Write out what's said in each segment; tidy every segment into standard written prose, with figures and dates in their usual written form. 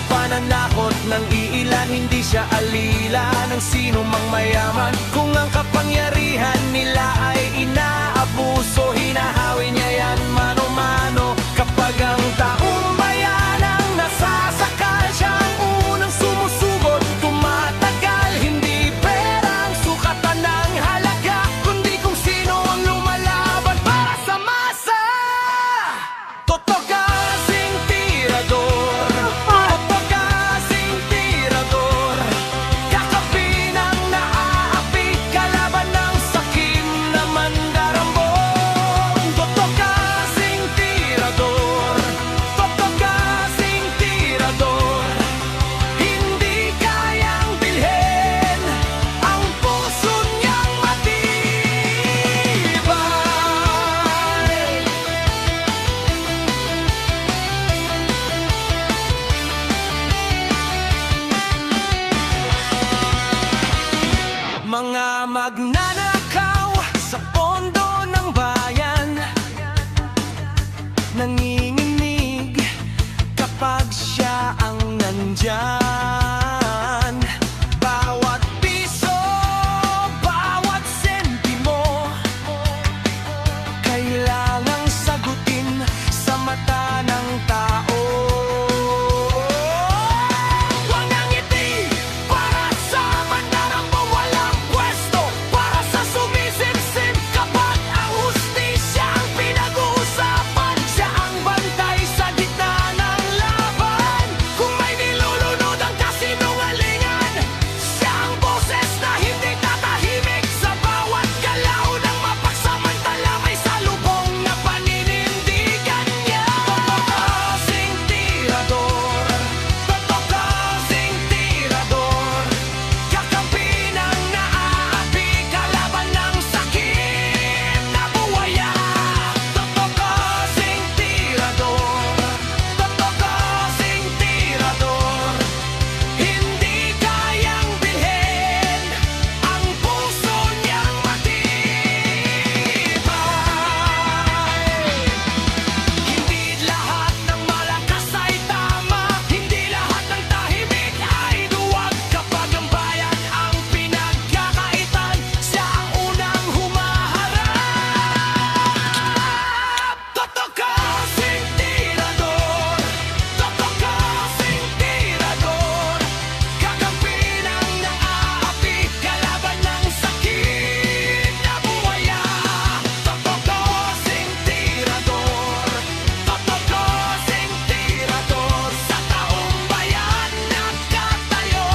pananakot ng iilan. Hindi siya alila ng sino mang mayaman. Kung ang kapangyarihan nila ay inaabuso, hinahawi niya yan mano-mano. Kapag ang taong bayan ang nasasakal, siya ang unang sumusugot, tumatagal. Hindi pera ang sukatan ng halaga, kundi kung sino ang lumalaban para sa masa. Totoo kasing tirador, totoo kasing tirador, kakapin ang naaapi, kalaban ng sakim na mandarambon. Totoo kasing tirador, totoo kasing tirador, hindi kayang bilhin ang puso niyang matibay. Mga magnanakaw sa pondo ng bayan, nanginginig kapag siya ang nandyan. Bawat piso, bawat sentimo, kailangang sagutin sa mata ng tao. Walang ngiti para sa mandarambong walang pwesto, para sa sumisipsip kapag ang hustisya ang pinag-uusapan. Siya ang bantay sa gitna ng laban. Kung may nilulunod ang kasinungalingan, siya ang boses na hindi tatahimik. Sa bawat galaw ng mapagsamantala may salubong na paninindigan niya. Totoo kasing tirador, totoo kasing tirador, kakapin ang naaapi, kalaban ng sakim na buwaya. Totoo kasing tirador, totoo kasing tirador, hindi kayang bilhin ang puso niyang matibay. Hindi lahat ng malakas ay tama, hindi lahat ng tahimik ay duwag. Kapag ang bayan ang pinagkakaitan, siya ang unang humaharap. Totoo kasing tirador, totoo kasing tirador, kakapin ang naaapi, kalaban ng sakim na buwaya. Totoo kasing tirador, totoo kasing tirador, sa taong bayan nagkatayo,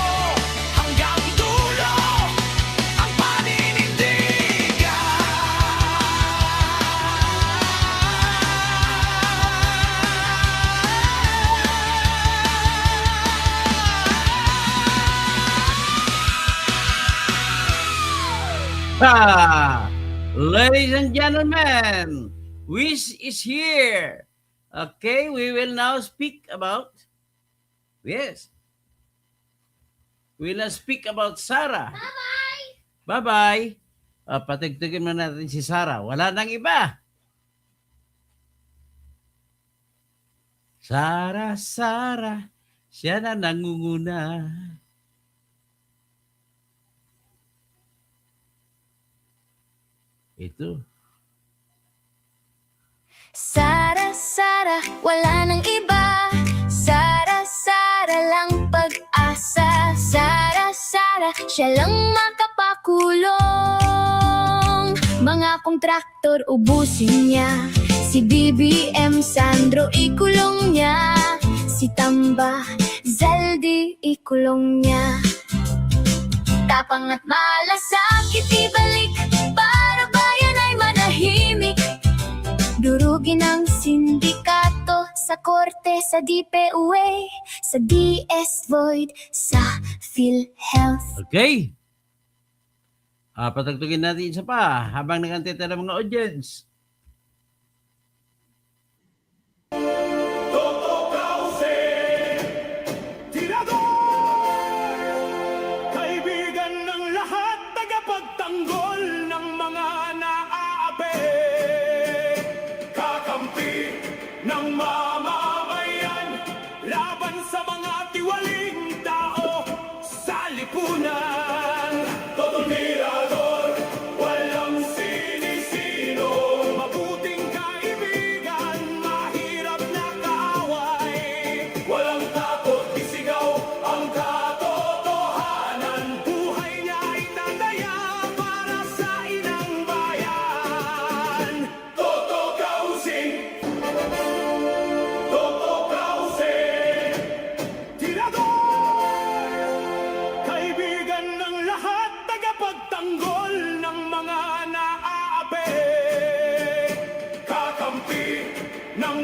hanggang dulo ang paninindigan. Ladies and gentlemen, Wish is here. Okay, we will now speak about, yes, we will now speak about Sarah. Bye-bye. Patugtugin mo natin si Sarah. Wala nang iba. Sarah, Sarah, siya na nangunguna. Ito. Sara, Sara, wala nang iba. Sara, Sara lang pag-asa. Sara, Sara, siya lang makapakulong. Mga kontraktor ubusin niya. Si BBM Sandro ikulong niya. Si Tamba Zaldi ikulong niya. Tapang at malasakit ibalik, para bayan ay manahimik. Durugin ang sindikato sa korte, sa DPUA, sa DS Void, sa PhilHealth. Okay. Patugtugin natin isa pa habang nag-antay ng mga audience. Totoo kasing tirador, kaibigan ng lahat, tagapagtanggol ng mga naaapi, kakampi ng mamamayan, laban sa mga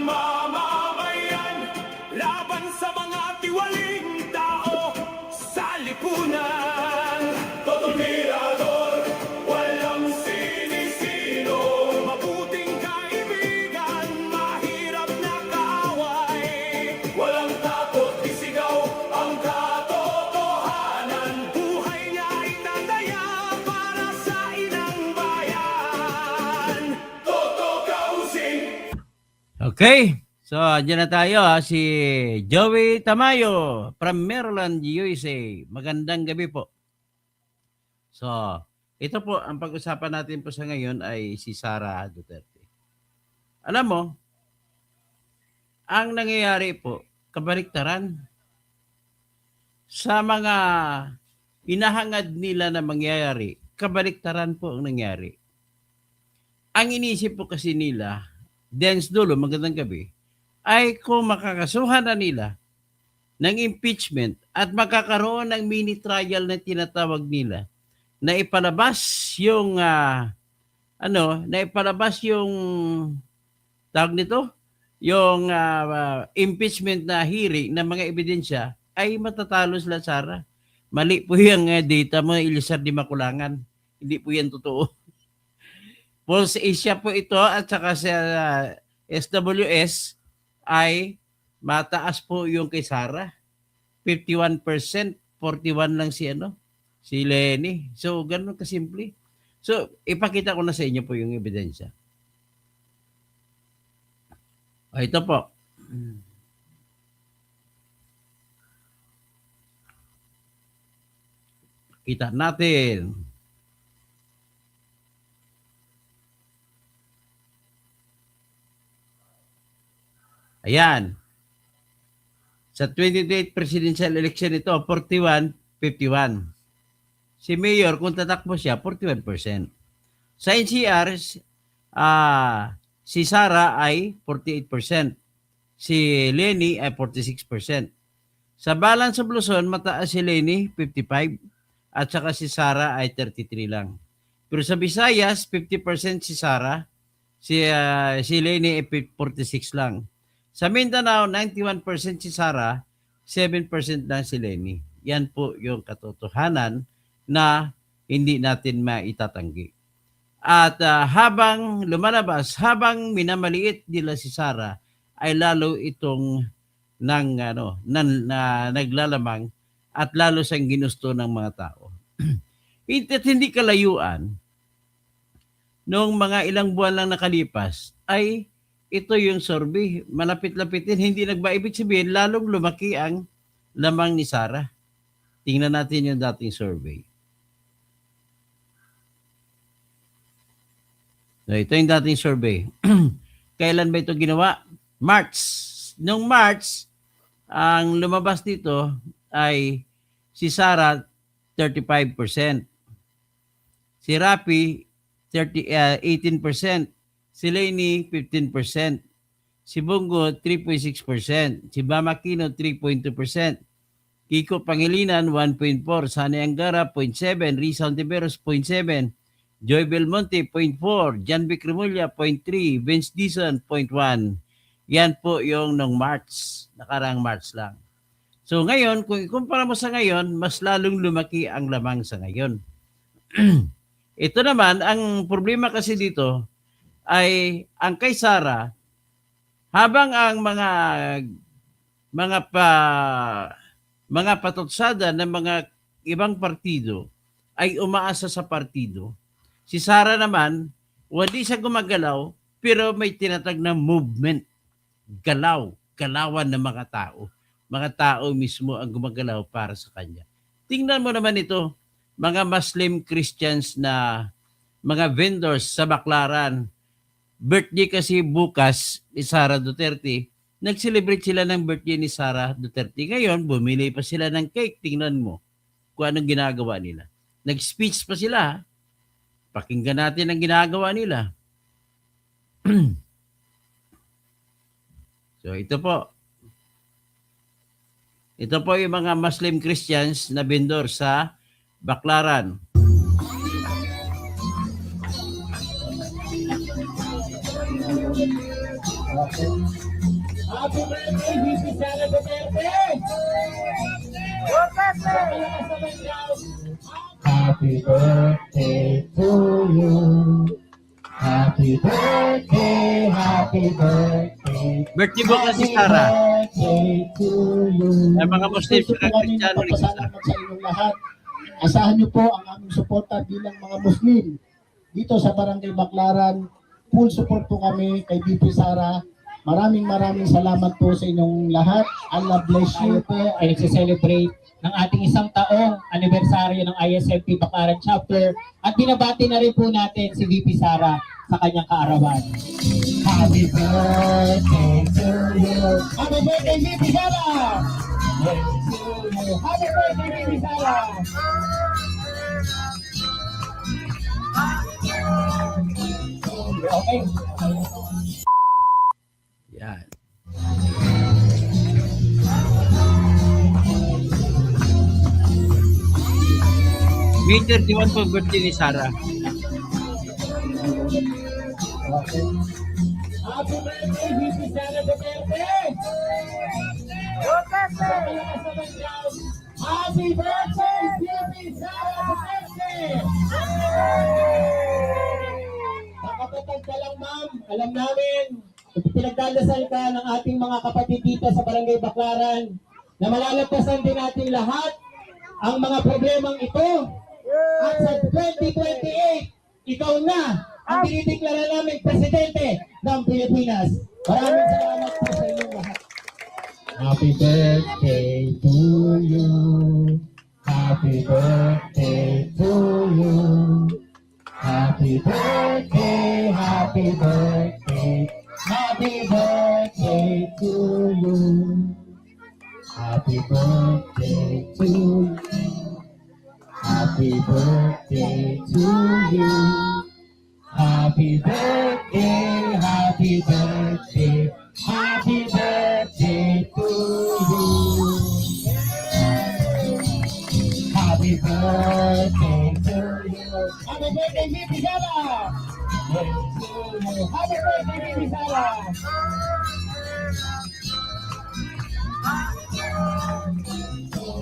mamamayan, laban sa mga tiwaling tao sa lipunan. Totoo mirador, walang sinisino, mabuting kaibigan, mahirap na kaaway. Walang takot, isigaw ang katotohanan. Buhay niya itataya para sa inang bayan. Toto Kausing. Okay. So, andyan na tayo si Joey Tamayo from Maryland, USA. Magandang gabi po. So, ito po, ang pag-usapan natin po sa ngayon ay si Sara Duterte. Alam mo, ang nangyayari po, kabaliktaran sa mga hinahangad nila na mangyayari, kabaliktaran po ang nangyari. Ang inisip po kasi nila, Dance Dulo, magandang gabi, ay kung makakasuhan na nila ng impeachment at magkakaroon ng mini trial na tinatawag nila na ipalabas yung tawag nito, yung impeachment na hearing ng mga ebidensya, ay matatalo sila, Sara. Mali po yung data mo, Elisar di Makulangan. Hindi po yan totoo. Pulse Asia po ito at saka sa SWS ay mataas po yung kay Sara. 51%, 41 lang si Lenny. So, ganun kasimple. So, ipakita ko na sa inyo po yung ebidensya. Ito po. Kita natin. Ayan. Sa 2028 presidential election ito, 41-51. Si Mayor, kung tatakbo siya, 41%. Sa NCR, si Sara ay 48%. Si Lenny ay 46%. Sa Balance of Luzon, mataas si Lenny, 55%. At saka si Sara ay 33 lang. Pero sa Visayas, 50% si Sara. Si Lenny ay 46 lang. Sa Mindanao, 91% si Sara, 7% lang si Lenny. Yan po yung katotohanan na hindi natin maitatanggi. At habang lumalabas, habang minamaliit nila si Sara, ay lalo itong naglalamang at lalo siyang ginusto ng mga tao. Hindi kalayuan, noong mga ilang buwan lang nakalipas, ay ito yung survey, malapit-lapitin, hindi nagbaibig sabihin, lalong lumaki ang lamang ni Sara. Tingnan natin yung dating survey. So, ito yung dating survey. Kailan ba ito ginawa? March. Noong March, ang lumabas dito ay si Sara, 35%. Si Rapi, 18%. Si Lenny, 15%. Si Bongo, 3.6%. Si Bam Aquino, 3.2%. Kiko Pangilinan, 1.4%. Sani Angara, 0.7%. Rizal Tiberos, 0.7%. Joy Belmonte, 0.4%. Jan Vic Remulla, 0.3%. Vince Dizon, 0.1%. Yan po yung nung March. Nakarang March lang. So ngayon, kung ikumpara mo sa ngayon, mas lalong lumaki ang lamang sa ngayon. Ito naman, ang problema kasi dito, ay ang kay Sara, habang ang mga patutsada ng mga ibang partido ay umaasa sa partido, si Sara naman, hindi siya gumagalaw, pero may tinatag na movement, galawan ng mga tao. Mga tao mismo ang gumagalaw para sa kanya. Tingnan mo naman ito, mga Muslim Christians na mga vendors sa Baclaran. Birthday kasi bukas ni Sara Duterte. Nag-celebrate sila ng birthday ni Sara Duterte. Ngayon, bumili pa sila ng cake. Tingnan mo kung anong ginagawa nila. Nag-speech pa sila. Pakinggan natin ang ginagawa nila. So, ito po. Ito po yung mga Muslim Christians na vendor sa Baclaran. Happy birthday, VP Sara Duterte! Happy birthday to you. Happy birthday, happy birthday. Birthday bukas si Sarah. Birthday to you. Ay, mga Muslim Gusto saka po kami Kristiyano magpapasalamat sa inyong lahat. Asahan niyo po ang aming suporta bilang mga Muslim. Dito sa Barangay Baclaran, full support po kami kay VP Sara. Maraming salamat po sa inyong lahat. Allah bless you. Tayo po ay nagsiselebrate ng ating 1 taong anibersaryo ng ISMP Baclaran Chapter at binabati na rin po natin si VP Sara sa kanyang kaarawan. Happy birthday to you. Happy birthday, VP Sara! Happy birthday, VP Sara! Okay. Yan. May 31 po birthday ni Sarah. Okay. Happy birthday, VP Sara Duterte! Happy birthday, VP Sara Duterte! Nakapatag ka lang, ma'am. Alam namin, pinagdadasal ka ng ating mga kapatid dito sa Barangay Baclaran na malalagpasan din natin lahat ang mga problemang ito. At sa 2028, ikaw na ang dinideklara namin presidente ng Pilipinas. Maraming salamat po sa inyong lahat. Happy birthday to you. Happy birthday to you. Happy birthday, happy birthday. Happy birthday to you. Happy birthday to you. Happy birthday to you. Happy birthday, happy birthday, happy birthday to you. Happy birthday to you. Happy birthday, VP Sara! Happy birthday, VP Sara!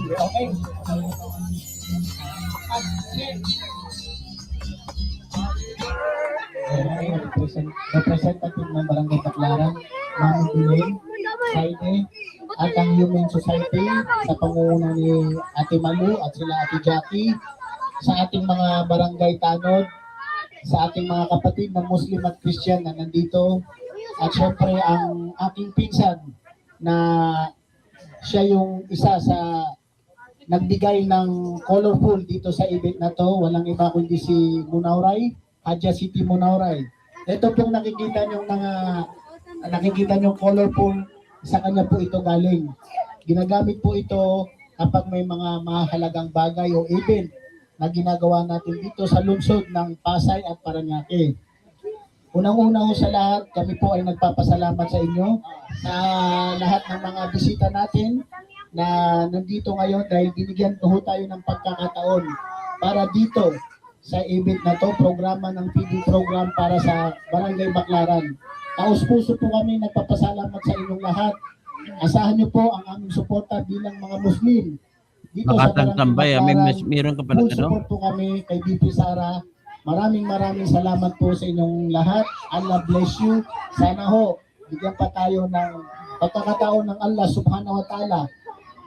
Okay. Representative ng Barangay Baclaran, Mami Elaine, Saide, at ang Human Society sa pangunguna ni Ate Malu at sila Ate Jackie, sa ating mga barangay tanod, sa ating mga kapatid na Muslim at Christian na nandito, at syempre ang aking pinsan na siya yung isa sa nagbigay ng colorful dito sa event na to. Walang iba kundi si Munauray, Hadja City Munauray. Ito pong nakikita nyo colorful, sa kanya po ito galing. Ginagamit po ito kapag may mga mahalagang bagay o event na ginagawa natin dito sa lungsod ng Pasay at Parañaque. Unang-una ho sa lahat, kami po ay nagpapasalamat sa inyo sa lahat ng mga bisita natin na nandito ngayon dahil binigyan po tayo ng pagkakataon para dito sa event na to, programa ng PD program para sa Barangay Baclaran. Taos-puso po kami nagpapasalamat sa inyong lahat. Asahan niyo po ang aming suporta bilang mga Muslim. Dito sa Makatang tambay, meron ka pala full support po kami kay VP Sara. Maraming salamat po sa inyong lahat. Allah bless you. Sana ho, bigyan pa tayo ng pagkakataon ng Allah subhanahu wa ta'ala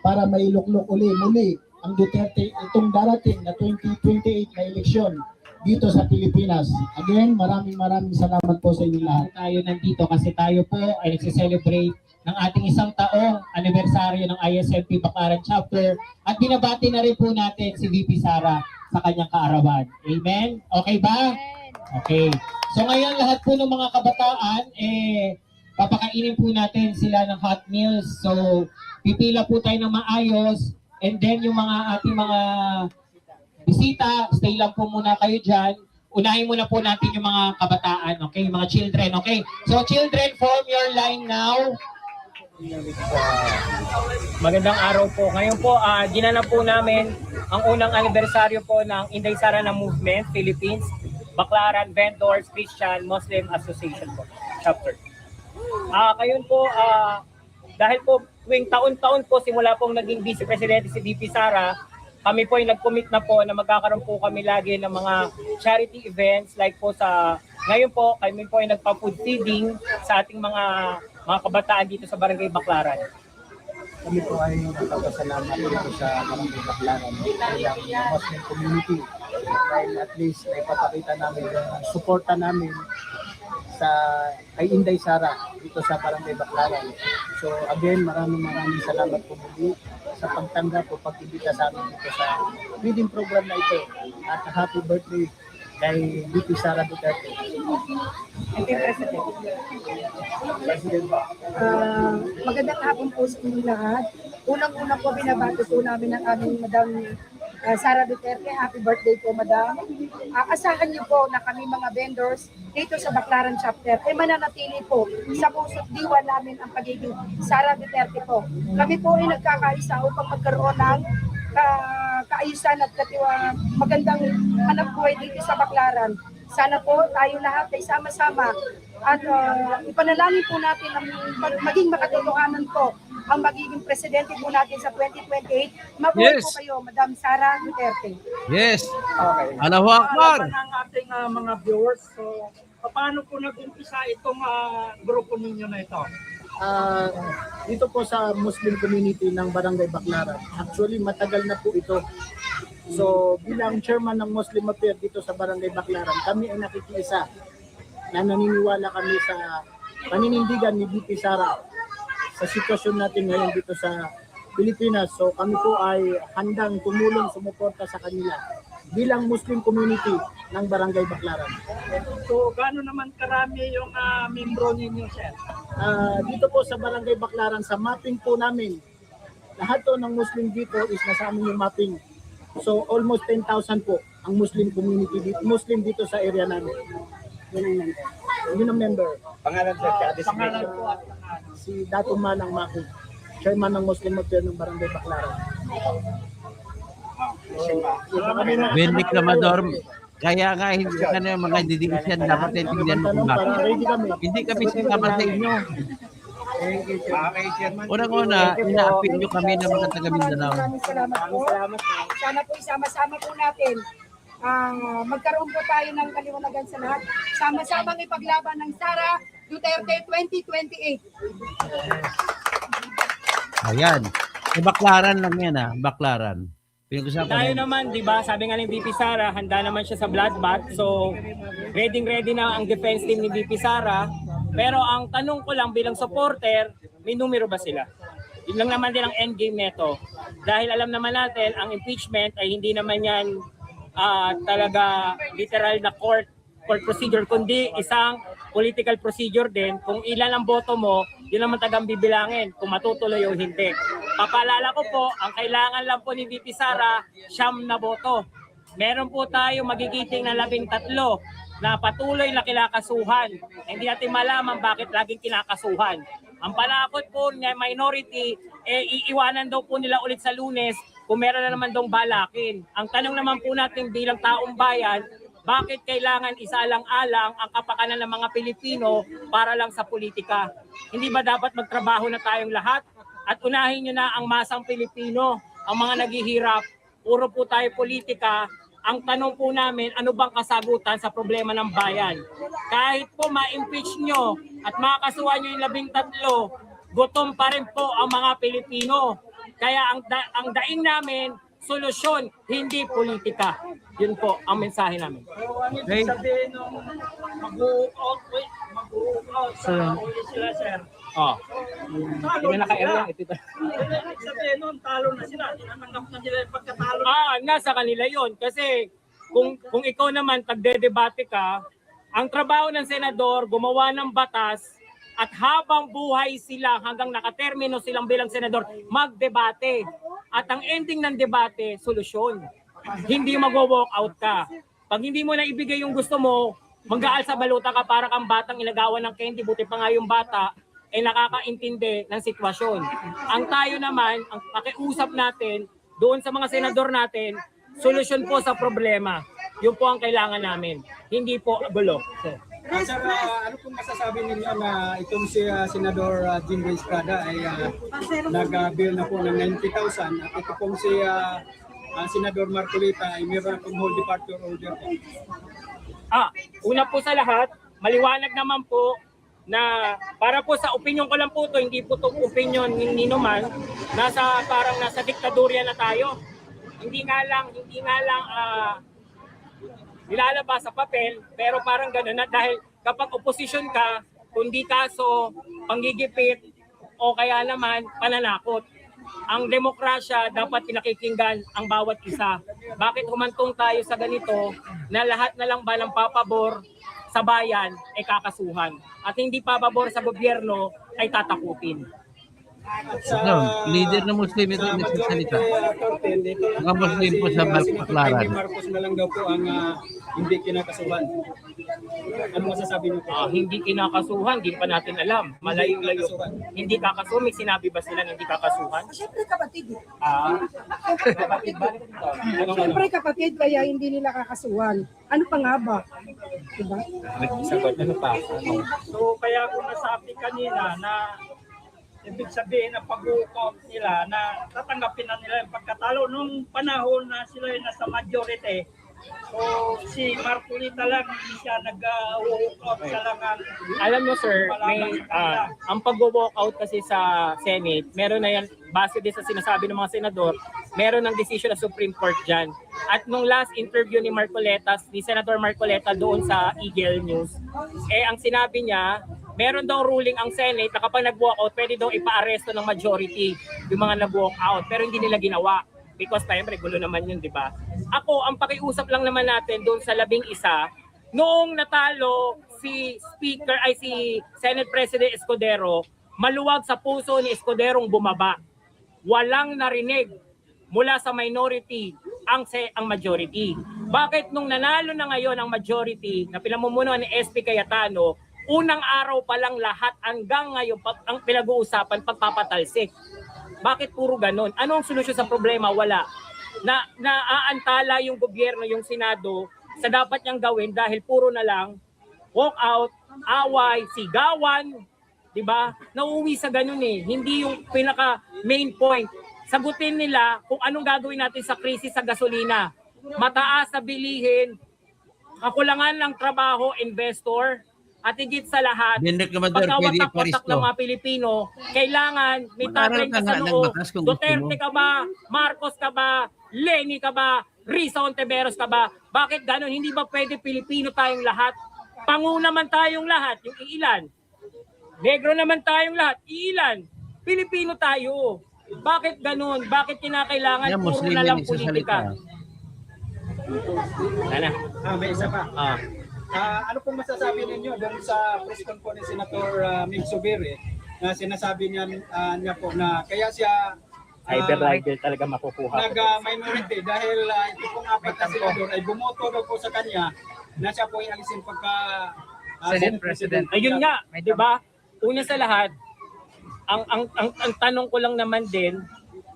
para mailuklok muli ang Duterte itong darating na 2028 na eleksyon dito sa Pilipinas. Again, maraming salamat po sa inyong lahat. Tayo nandito kasi tayo po ay nagsiselebrate ng ating 1 taong anibersaryo ng ISMP Baclaran Chapter at binabati na rin po natin si VP Sara sa kanyang kaarawan. Amen? Okay ba? Okay. So ngayon lahat po ng mga kabataan, papakainin po natin sila ng hot meals. So pipila po tayo ng maayos and then yung mga ating mga bisita, stay lang po muna kayo dyan. Unahin muna po natin yung mga kabataan, okay? Yung mga children, okay? So children, form your line now. Magandang araw po. Ngayon po, ginanap po namin ang unang anibersaryo po ng Inday Sara na Movement, Philippines, Baclaran Vendors Christian Muslim Association po, chapter. Kayon po, dahil po tuwing taon-taon po simula pong naging Vice Presidente si VP Sara, kami po ay nag-commit na po na magkakaroon po kami lagi ng mga charity events like po ngayon po kami po ay nagpa-food feeding sa ating mga kabataan dito sa Barangay Baclaran. Kami po ay nagpapasalamat dito sa Barangay Baclaran ng Muslim community dahil at least naipapakita namin yung suporta namin kay Inday Sara dito sa Barangay Baclaran. So again, maraming salamat po muli sa pagtanggap o pag-ibita sa amin dito sa feeding program na ito. At happy birthday kay VP Sara Duterte. President. Magandang hapon po sa inyo lahat. Unang-una po binabati po namin ang aming Madam Sara Duterte. Happy birthday po, Madam. Asahan niyo po na kami mga vendors dito sa Baclaran Chapter ay mananatili po sa puso't diwa namin ang pagiging Sara Duterte po. Kami po ay nagkakaisa upang magkaroon ng kaayusan at magandang hanap buhay dito sa Baclaran. Sana po tayo lahat ay sama-sama at ipanalangin po natin na maging makatotohanan po ang magiging presidente po natin sa 2028. Mabuhay Yes. po kayo, Madam Sara Duterte. Yes. Okay. Allahu Akbar. Ng ating mga viewers. So, paano po nag-umpisa itong grupo ninyo na ito? Dito po sa Muslim community ng Barangay Baclaran. Actually, matagal na po ito. So, bilang chairman ng Muslim Affairs dito sa Barangay Baclaran, kami ay nakikiisa na naniniwala kami sa paninindigan ni VP Sara sa sitwasyon natin ngayon dito sa Pilipinas. So, kami po ay handang tumulong, sumuporta sa kanila bilang Muslim community ng Barangay Baclaran. So, gaano naman karami yung membro ninyo, sir? Dito po sa Barangay Baclaran, sa mapping po namin, lahat to ng Muslim dito is nasa amin yung mapping. So almost 10,000 po ang Muslim community dito, Muslim dito sa area namin. Yun ang member. Pangalan, sir, Pangalan po at si Dato Manang Maki, chairman ng Muslim Affairs ng Barangay Baclaran. Bendik Lamador. Kaya nga hindi ka na yung mga dedication dapat naintindihan mo kung bakit. Ready kami. Hindi kami sinama sa inyo. Unang-una, ina-appeal nyo kami ng mga taga Mindanao. Maraming salamat po. Sana po isama-sama po natin. Magkaroon po tayo ng kaliwanagan sa lahat. Sama-samang ipaglaban ng Sara Duterte 2028. Ayan. Baclaran lang yan Baclaran. Pinag-usapan Tayo na. naman, di ba, sabi nga ni VP Sara, handa naman siya sa bloodbath. So, ready na ang defense team ni VP Sara. Pero ang tanong ko lang bilang supporter, may numero ba sila? Yun lang naman din ang endgame neto. Dahil alam naman natin, ang impeachment ay hindi naman yan talaga literal na court procedure, kundi isang political procedure din. Kung ilan ang boto mo, yun naman tagang bibilangin kung matutuloy o hindi. Papaalala ko po, ang kailangan lang po ni VP Sara, 9 na boto. Meron po tayo magigiting na 13 na patuloy na kinakasuhan. Hindi natin malaman bakit laging kinakasuhan. Ang panakot po ng minority, iiwanan daw po nila ulit sa Lunes kung meron na naman daw balakin. Ang tanong naman po natin bilang taong bayan, bakit kailangan isalang-alang ang kapakanan ng mga Pilipino para lang sa politika? Hindi ba dapat magtrabaho na tayong lahat? At unahin nyo na ang masang Pilipino, ang mga naghihirap. Puro po tayo politika. Ang tanong po namin, ano bang kasagutan sa problema ng bayan? Kahit po ma-impeach nyo at makakasuhan nyo yung 13, gutom pa rin po ang mga Pilipino. Kaya ang daing namin, solusyon, hindi politika. Yun po ang mensahe namin. So, ano ibig sabihin nung mag-u-out sa uli sila, sir? Oh. Hindi na naka-area. Ito. Ibig sabihin nun, talo na sila. Tinanggap na nila yung pagkatalo. Nasa kanila yon. Kasi kung ikaw naman tagdedebate ka, ang trabaho ng senador, gumawa ng batas, at habang buhay sila hanggang nakatermino silang bilang senador, magdebate. At ang ending ng debate, solusyon. Hindi mag-walk out ka. Pag hindi mo na ibigay yung gusto mo, manggaal sa baluta ka para kang batang inagawan ng candy, buti pa nga yung bata, ay nakakaintindi ng sitwasyon. Ang tayo naman, ang pakiusap natin, doon sa mga senador natin, solusyon po sa problema. Yun po ang kailangan namin. Hindi po gulo. Sir, ano pong masasabi ninyo na itong si Senador Jinggoy Estrada ay nag-bill na po ng 90,000 at ito pong si Senador Marcolita ay meron na pong whole departure order po. Una po sa lahat, maliwanag naman po na para po sa opinion ko lang po to, hindi po to opinion ni naman, parang nasa diktadurya na tayo. Hindi nga lang nilalabas sa papel, pero parang gano'n na dahil kapag opposition ka, kundi kaso, panggigipit, o kaya naman pananakot. Ang demokrasya dapat pinakikinggan ang bawat isa. Bakit humantong tayo sa ganito na lahat na lang ba ng papabor sa bayan ay kakasuhan at hindi papabor sa gobyerno ay tatakutin? Leader ng Muslim ito nagsasalita. Mga Muslim po sa Baklaran. Marcos na lang daw po ang hindi kinakasuhan. Ano masasabi niyo po? Hindi kinakasuhan, hindi pa natin alam. Malayo-layo. Hindi kakasuhan. May sinabi ba sila na hindi kakasuhan? Siyempre kapatid. Ano? Siyempre kapatid, kaya hindi nila kakasuhan. Ano pa nga ba? Diba? Ano pa? So kaya kung nasabi kanina na ibig sabihin na pag-walkout nila na tatanggapin na nila yung pagkatalo nung panahon na sila yung nasa majority. So si Marcolita lang hindi siya nag-walkout sa langan. Alam mo sir, ang pag-walkout kasi sa Senate, meron na yan, base din sa sinasabi ng mga senador, meron ng decision ng Supreme Court dyan. At nung last interview ni Senator Marcoleta doon sa Eagle News, ang sinabi niya, meron daw ruling ang Senate na kapag nag-walkout, pwede daw ipa-aresto ng majority yung mga nag-walkout. Pero hindi nila ginawa. Because tayo, gulo naman yun, di ba? Ako, ang pakiusap lang naman natin doon sa 11, noong natalo si Senate President Escudero, maluwag sa puso ni Escuderong bumaba. Walang narinig mula sa minority ang majority. Bakit nung nanalo na ngayon ang majority na pinamumunuan ni SP Cayetano, unang araw pa lang lahat hanggang ngayon ang pinag-uusapan pagpapatalsik? Bakit puro ganon? Anong solusyon sa problema? Wala. Naaantala yung gobyerno, yung Senado sa dapat niyang gawin dahil puro na lang walk out, away, sigawan, 'di ba? Nauuwi sa ganun eh. Hindi yung pinaka main point. Sagutin nila kung anong gagawin natin sa krisis sa gasolina. Mataas na bilihin, kakulangan ng trabaho, investor, at higit sa lahat, pagkawatak-watak ng mga Pilipino, kailangan may tatay ka sa noo. Duterte ka ba? Marcos ka ba? Leni ka ba? Risa Ontiveros ka ba? Bakit gano'n? Hindi ba pwede Pilipino tayong lahat? Pangu naman tayong lahat, yung iilan. Negro naman tayong lahat, iilan. Pilipino tayo. Bakit gano'n? Bakit kinakailangan puro na lang politika? May isa pa. Ano pong masasabi ninyo doon sa press conference ni Senator Mig Zubiri na sinasabi niya po na kaya siya Rider talaga makukuha. Nag-minority dahil ito pong apat na senador ay bumoto daw po sa kanya na siya po ialisin pagka Senate President. Ayun nga, di ba? Una sa lahat, ang tanong ko lang naman din,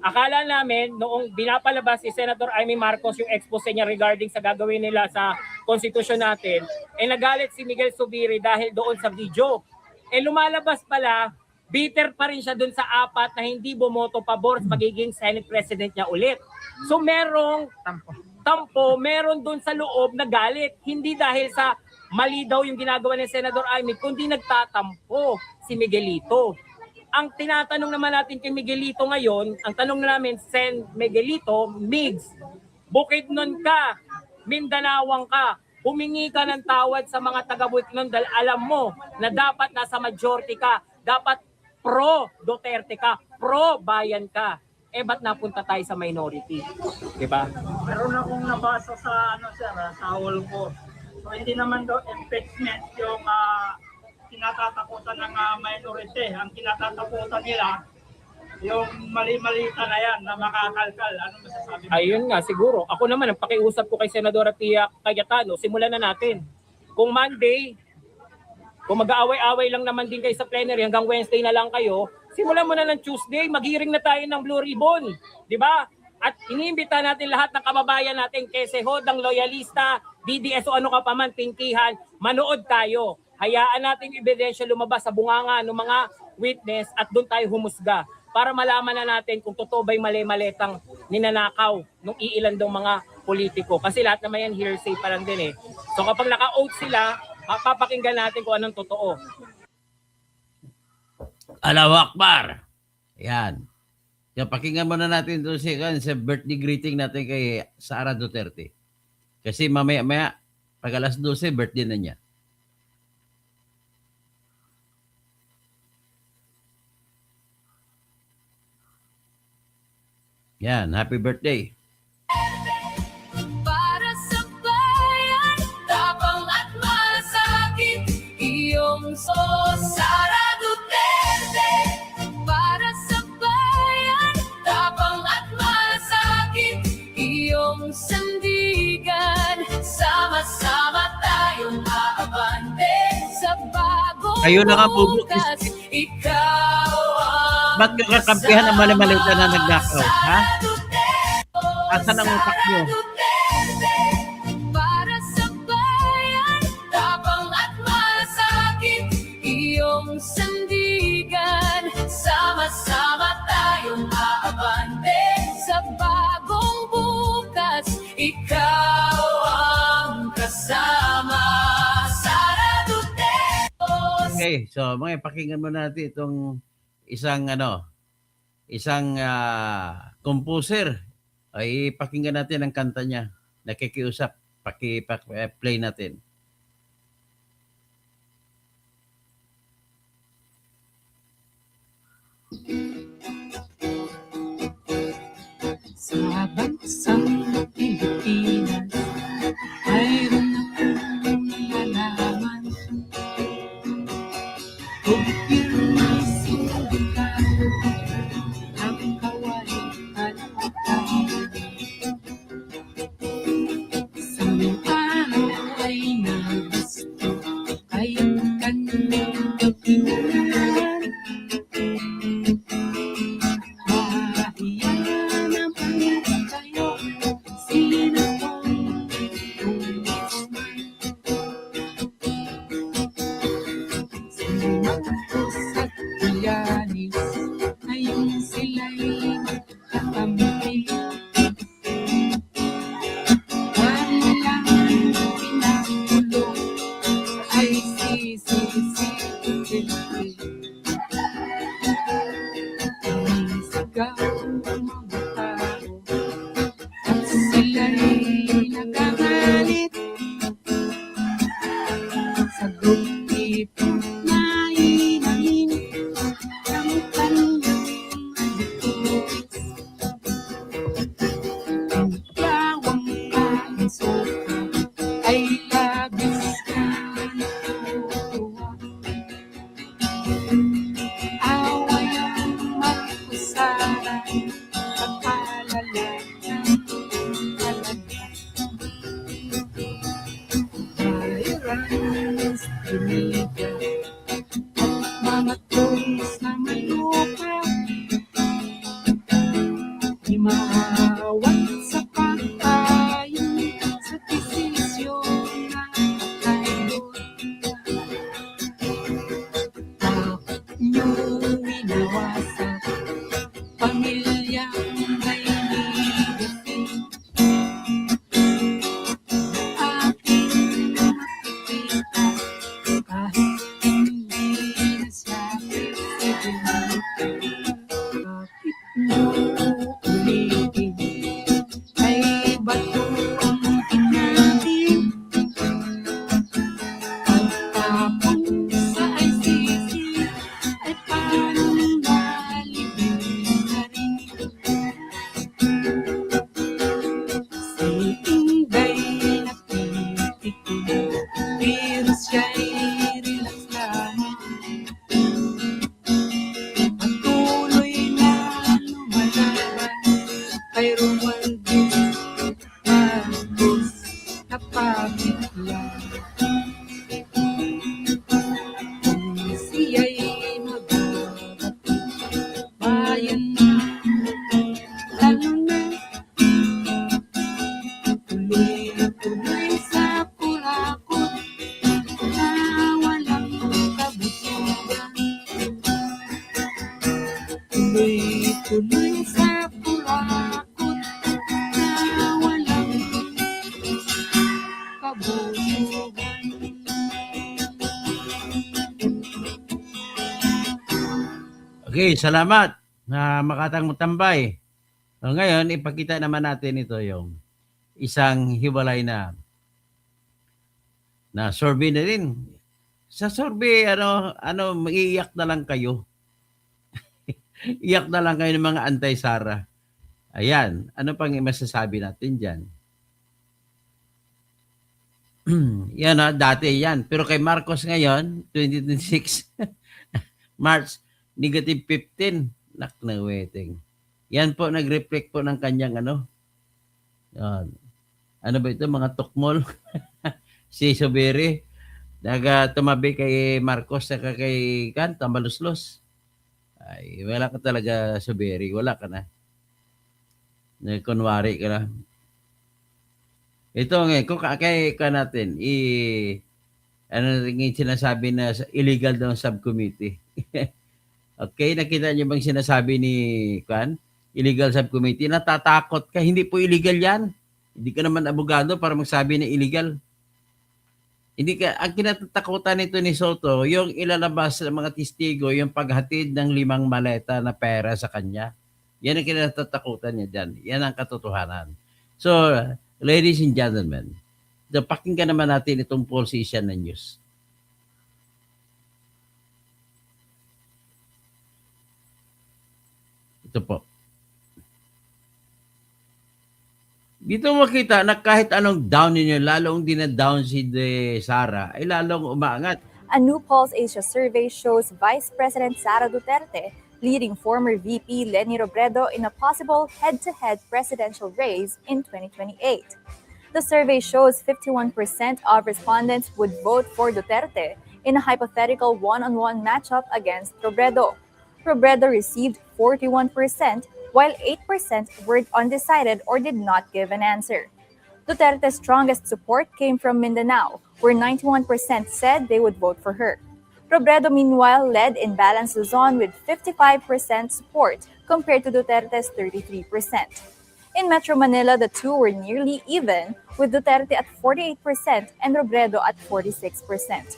akala namin noong binapalabas si Senator Amy Marcos yung expose niya regarding sa gagawin nila sa konstitusyon natin, nagalit si Miguel Zubiri dahil doon sa video. Lumalabas pala, bitter pa rin siya doon sa apat na hindi bumoto pabor sa magiging Senate President niya ulit. So merong tampo, meron doon sa loob na galit. Hindi dahil sa mali daw yung ginagawa ni Senator Amy, kundi nagtatampo si Miguelito. Ang tinatanong naman natin kay Miguelito ngayon, ang tanong namin, Sen Miguelito, Migs, Bukidnon ka, Mindanawang ka, humingi ka ng tawad sa mga taga-Bukidnon dahil alam mo na dapat nasa majority ka, dapat pro-Duterte ka, pro-bayan ka. Ba't napunta tayo sa minority? Diba? Meron akong nabasa sa sa wall ko. So hindi naman daw impeachment yung kinatatakutan ng minority. Ang kinatatakutan nila, yung mali-malita na yan na makakalkal. Ano masasabi mo? Ayun nga, siguro. Ako naman, ang pakiusap ko kay Senadora Pia Cayetano, simulan na natin. Kung Monday, kung mag-aaway-aaway lang naman din kayo sa plenary, hanggang Wednesday na lang kayo, simulan mo na ng Tuesday, mag-hearing na tayo ng Blue Ribbon. Di ba? At iniimbita natin lahat ng kababayan natin, Quezon, ng loyalista, DDS o ano ka pa man, tingkihan, manood tayo. Hayaan natin yung ebidensya lumabas sa bunganga ng mga witness at doon tayo humusga para malaman na natin kung totoo ba'y mali-maletang ninanakaw ng iilan daw mga politiko. Kasi lahat naman yan hearsay pa lang din eh. So kapag naka-oath sila, papakinggan natin kung anong totoo. Allahu Akbar. Yan. Kaya pakinggan muna natin doon sa birthday greeting natin kay Sara Duterte. Kasi mamaya-maya, pag alas 12, birthday na niya. Yan, happy birthday. Para sa bayan, tapang at malasakit, iyong Sara Duterte. Para sa bayan, tapang at malasakit, iyong sandigan. Sama-sama tayong aabante sa bagong Kayo na nga, Bubu. bukas. Ikaw ang Ba't kakampihan ang mali-malita na nagnakaw? Ha? Asan ang utak nyo? Para sa bayan, tapang at malasakit, iyong sandigan. Sama-sama tayong aabante sa bagong bukas. Ikaw ang kasama, Sara Duterte. Okay, so mga pakinggan mo natin itong isang composer. Ay pakinggan natin ang kanta niya. Nakikiusap, play natin. Sa bansang Pilipinas, mayroon akong nalalaman. Gobyerno'y sindikato ang kawalan at kawalan. Samantalang ay nagusto ay ang kanyang kapinunan. Mahiya naman kayo, sino pong tumisman? Si Marcos at Trillanes, ngayon sila'y magkakampi. Walang pinakulong ay sisisi-silpi. Ang sigaw ng mga tao at sila'y nagagalit sa grupo na inahin ng kanyang alipis. Ang gawang kainsoka ay labis na natutuwa. Away ang magkusaran, pagpalala ng talaga. Virus, pinita, at mga tulis na malupa. Di maawat sa pagkain, sa desisyon na kayo. Dapat niyong inawasan, pamilyang may legacy. Ating makikita, kahit hindi na siya presidente. Bakit niyo ulitin, ay bato ang inatin? Pagtapon sa ICC, ay parang nalibing na rin. Tuloy-tuloy sa kurakot na walang kabusugan. Okay, salamat na makatang tambay. So, ngayon, ipakita naman natin ito yung isang hiwalay na survey na rin. Sa survey, maiiyak na lang kayo. Iyak na lang kayo ng mga anti-Sara. Ayan, ano pang masasabi natin dyan? Yan dati yan. Pero kay Marcos ngayon, 2026, March, negative 15. Nak na waiting. Yan po, nag-reflect po ng kanyang yan. Ano ba ito? Mga tukmol. Si Soberi. Tumabi kay Marcos at kay Tamaluslos. Ay, wala ka talaga, Soberi. Wala ka na. Kunwari ka na. Ito kung kay natin, rin sinasabi na illegal daw subcommittee. Okay, nakita niyo bang sinasabi ni illegal subcommittee? Natatakot ka, hindi po illegal yan. Hindi ka naman abogado para magsabi na illegal. Hindi ka, ang kinatatakutan nito ni Soto, yung ilalabas ng mga testigo, yung paghatid ng 5 maleta na pera sa kanya. Yan ang kinatatakutan niya dyan. Yan ang katotohanan. So, ladies and gentlemen, pakinggan naman natin itong Paul Sisyan na news. Ito po. Dito makita na kahit anong down ninyo, lalong dinadown si Sara, ay lalong umaangat. A new Pulse Asia survey shows Vice President Sara Duterte leading former VP Leni Robredo in a possible head-to-head presidential race in 2028. The survey shows 51% of respondents would vote for Duterte in a hypothetical one-on-one matchup against Robredo. Robredo received 41%, while 8% were undecided or did not give an answer. Duterte's strongest support came from Mindanao, where 91% said they would vote for her. Robredo, meanwhile, led in Balance Luzon with 55% support compared to Duterte's 33%. In Metro Manila, the two were nearly even, with Duterte at 48% and Robredo at 46%.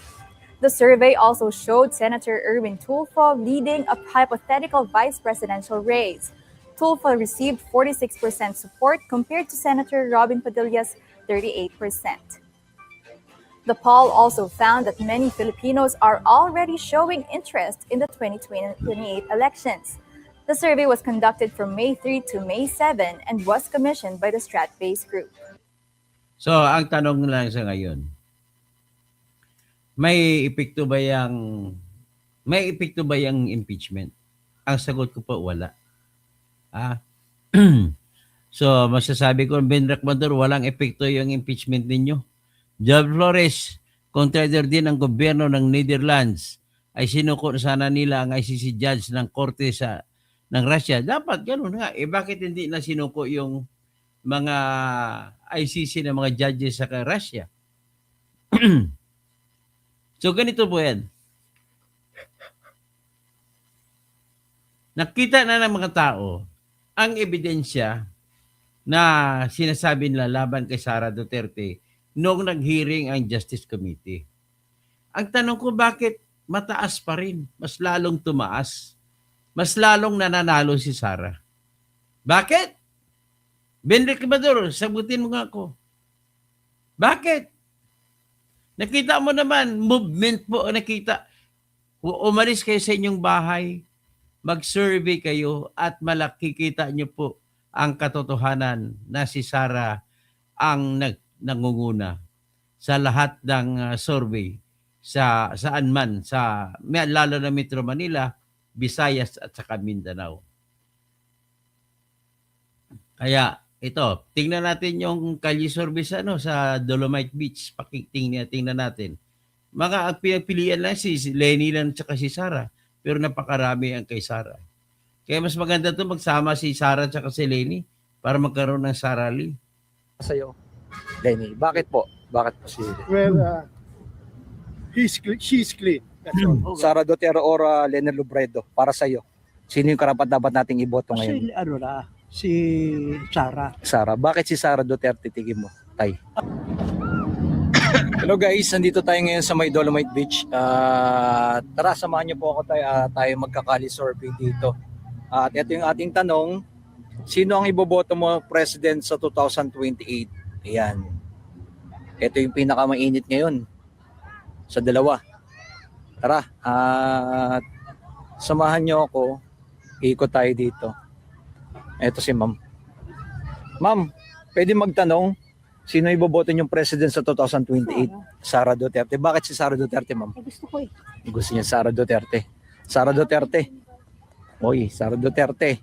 The survey also showed Senator Erwin Tulfo leading a hypothetical vice presidential race. Tulfo received 46% support compared to Senator Robin Padilla's 38%. The poll also found that many Filipinos are already showing interest in the 2028 elections. The survey was conducted from May 3 to May 7 and was commissioned by the Stratbase Group. So, ang tanong lang sa ngayon, may epekto ba yung impeachment? Ang sagot ko po, wala. So, masasabi ko, Ben Recmador, walang epekto yung impeachment ninyo. Job Flores, contender din ang gobyerno ng Netherlands, ay sinuko sana nila ang ICC judge ng korte ng Russia. Dapat ganun nga. Bakit hindi na sinuko yung mga ICC na mga judges sa Russia? So, ganito po yan. Nakita na ng mga tao ang ebidensya na sinasabi nila laban kay Sara Duterte noong nag-hearing ang Justice Committee. Ang tanong ko, bakit mataas pa rin? Mas lalong tumaas. Mas lalong nananalo si Sara. Bakit? Ben Recmador, sagutin mo nga ako. Bakit? Nakita mo naman, movement po nakita. Umalis kayo sa inyong bahay, mag-survey kayo at makikita nyo po ang katotohanan na si Sara ang nangunguna sa lahat ng survey saan man, lalo na Metro Manila, Visayas at saka Mindanao. Kaya ito, tingnan natin yung Kalye survey sa Dolomite Beach. Tingnan natin. Mga pinapilian lang si Leni lang at si Sara. Pero napakarami ang kay Sara. Kaya mas maganda to magsama si Sara at si Leni para magkaroon ng sarali. Sa'yo, Leni. Bakit po? Bakit po si Well, she's clean. That's all. Sara Duterte or Leni Robredo para sa'yo? Sino yung karapat-dapat nating iboto ngayon? Si Sara. Sara. Bakit si Sara Duterte tingin mo, Tay? Hello guys, nandito tayo ngayon sa may Dolomite Beach. Tara, samahan niyo po ako tayo magkakali survey dito. At ito yung ating tanong, sino ang iboboto mo president sa 2028? Ayan. Ito yung pinakamainit ngayon sa dalawa. Tara, at samahan niyo ako. Ikot tayo dito. Ito si ma'am. Ma'am, pwede magtanong, sino iboboto niyong president sa 2028? Sara Duterte. Bakit si Sara Duterte, ma'am? Gusto ko eh. Gusto niya Sara Duterte. Sara Duterte. Oy, Sara Duterte.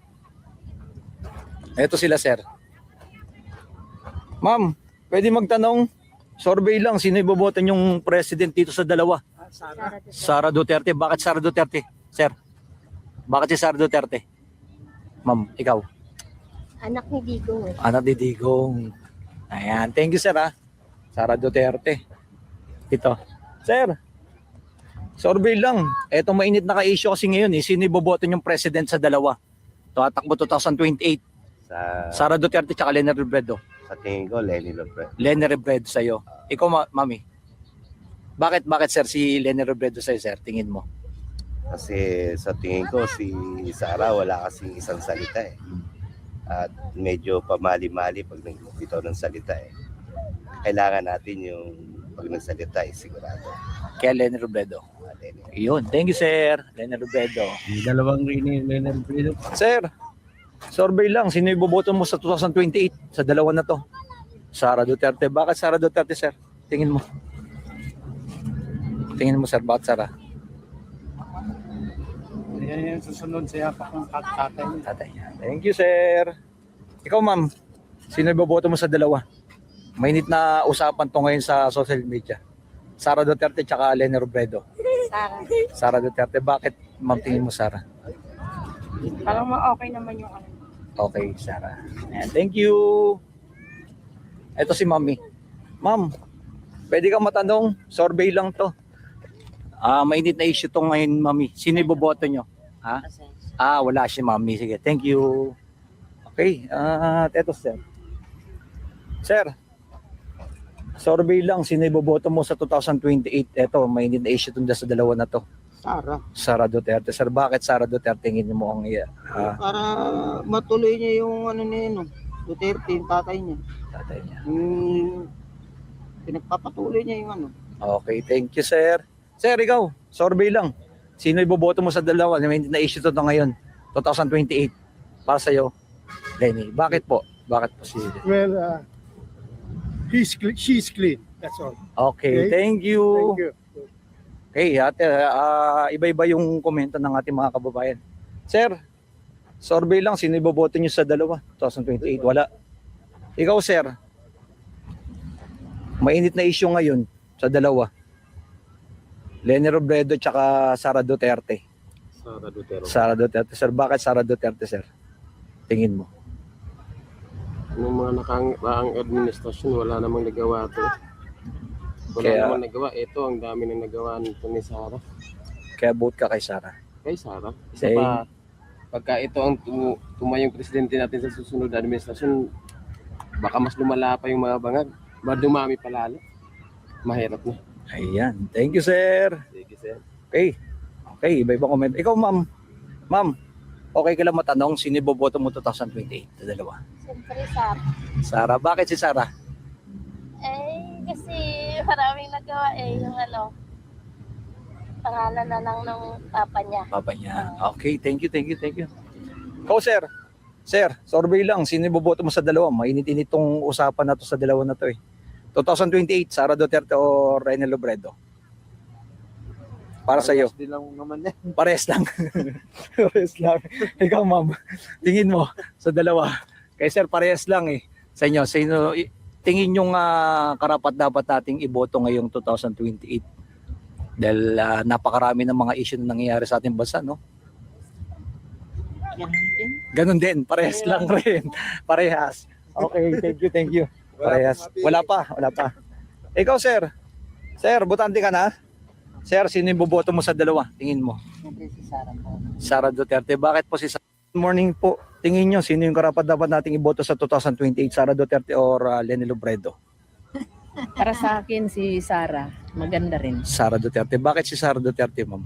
Ito sila, sir. Ma'am, pwede magtanong, survey lang, sino iboboto niyong president dito sa dalawa? Sara Duterte. Bakit Sara Duterte, sir? Bakit si Sara Duterte? Ma'am, ikaw. Anak ni Digong eh. Anak ni Digong. Ayan. Thank you, sir, ha. Sara Duterte. Ito. Sir, survey lang. Eto mainit na ka-issue kasi ngayon eh. Sino iboboto niyong president sa dalawa? Tatakbo 2028. Sara Duterte tsaka Leni Robredo. Sa tingin ko, Leni Robredo. Leni Robredo sa'yo. Ikaw, mami. Bakit sir si Leni Robredo sa'yo, sir? Tingin mo? Kasi sa tingin ko, si Sara wala kasing isang salita eh. At medyo pamali-mali pag nagbitaw ng salita eh. Kailangan natin yung pag nagsalita eh, sigurado. Kaya Leni Robredo. Yun. Thank you, sir. Leni Robredo. Yung dalawang Leni Robredo. Sir, survey lang. Sino iboboto mo sa 2028? Sa dalawa na to. Sara Duterte. Bakit Sara Duterte, sir? Tingin mo. Tingin mo, sir. Bakit Sara? Yan yung susunod siya pa kung tatay. Tatay niya. Thank you, sir. Ikaw, ma'am. Sino iboboto mo sa dalawa? Mainit na usapan to ngayon sa social media. Sara Duterte tsaka Leni Robredo. Sara. Sara Duterte. Bakit, ma'am, tingin mo, Sara? Parang okay naman yung ano. Okay, Sara. Ayan, thank you. Ito si Mami. Ma'am, pwede kang matanong. Survey lang to. Mainit na issue to ngayon, Mami. Sino iboboto nyo? Ha? Wala si Mami. Sige, thank you. Okay, eto, sir. Sir, survey lang. Sino iboboto mo sa 2028? Eto, mainit na issue tunda sa dalawa na to. Sara Duterte. Sir, bakit Sara Duterte tingin mo ang Para matuloy niya yung ano niya yun, Duterte, yung tatay niya. tatay niya? Pinagpapatuloy niya yung ano. Okay, thank you, sir. Sir, ikaw, survey lang. Sino iboboto mo sa dalawa? Mainit na issue to ngayon, 2028. Para sa'yo, Lenny. Bakit po? Bakit po si Lenny? Well, she's clean. That's all. Okay, Okay. thank you. Thank you. Okay, ate, iba-iba yung komento ng ating mga kababayan. Sir, survey lang, sino iboboto nyo sa dalawa? 2028, wala. Ikaw, sir, mainit na issue ngayon sa dalawa. Leni Robredo tsaka Sara Duterte. Sara Duterte. Sara Duterte, sir. Bakit Sara Duterte, sir? Tingin mo? Nung mga nakaraang administrasyon, wala namang nagawa ito. Wala Kaya- namang nagawa. Ito, ang dami na nagawa nito ni Sara. Kaya vote ka kay Sara. Kay Sara. Isa Same. pa, pagka ito ang tumayong presidente natin sa susunod na administrasyon, baka mas lumala pa yung mga bangag. Dumami pa lalo. Mahirap na. Ayan. Thank you, sir. Sige, sir. Okay. Okay, iba-ibang comment. Ikaw, ma'am. Ma'am, okay ka lang matanong, sino iboboto mo 2028 sa dalawa? Siyempre, Sara. Sara. Bakit si Sara? Kasi maraming nagawa yung pangalan na lang ng papa niya. Papa niya. Okay, thank you. Ikaw, sir. Sir, survey lang. Sino iboboto mo sa dalawa? Mainit-init tong usapan na to sa dalawa na to eh. 2028, Sara Duterte o Leni Robredo? Para sa iyo. Di lang naman yan. Pares lang. Pares lang. Ikaw, ma'am. Tingin mo sa dalawa. Kay sir, parehas lang eh. Sa inyo, tingin nyo karapat dapat nating iboto ngayong 2028? Dahil napakarami ng mga issue na nangyayari sa ating bansa, no? Ganun din. Parehas lang rin. Parehas. Okay, thank you. Parehas. Wala pa. Ikaw, sir. Sir, butante ka na? Sir, sino yung boboto mo sa dalawa? Tingin mo. Siyempre si Sara po. Sara Duterte. Bakit po si Sara? Good morning po. Tingin nyo, sino yung karapat dapat nating iboto sa 2028? Sara Duterte or Leni Robredo? Para sa akin si Sara, maganda rin. Sara Duterte. Bakit si Sara Duterte, ma'am?